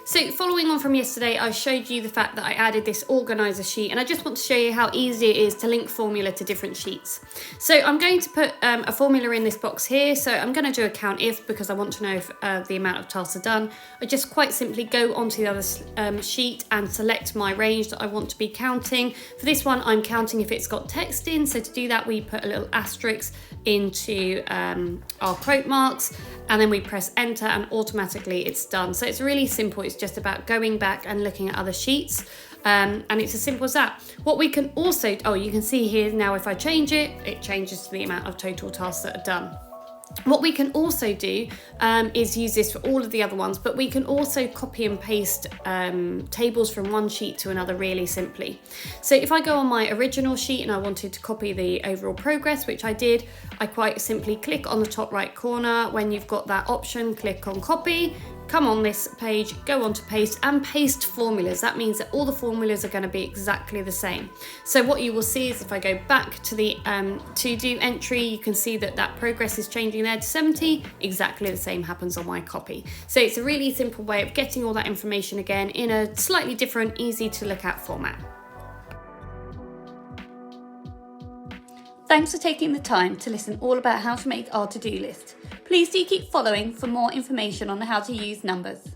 So following on from yesterday, I showed you the fact that I added this organizer sheet, and I just want to show you how easy it is to link formula to different sheets. So I'm going to put a formula in this box here. So I'm going to do a count if, because I want to know if the amount of tasks are done. I just quite simply go onto the other sheet and select my range that I want to be counting. For this one, I'm counting if it's got text in. So to do that, we put a little asterisk into our quote marks, and then we press enter and automatically it's done. So it's really simple. It's just about going back and looking at other sheets, and it's as simple as that. What we can also, you can see here now, if I change it, it changes to the amount of total tasks that are done. What we can also do is use this for all of the other ones, but we can also copy and paste tables from one sheet to another really simply. So if I go on my original sheet and I wanted to copy the overall progress, which I did, I quite simply click on the top right corner. When you've got that option, click on copy, come on this page, go on to paste, and paste formulas. That means that all the formulas are going to be exactly the same. So what you will see is if I go back to the to-do entry, you can see that that progress is changing there to 70. Exactly the same happens on my copy. So it's a really simple way of getting all that information again in a slightly different, easy to look at format. Thanks for taking the time to listen all about how to make our to-do list. Please do keep following for more information on how to use numbers.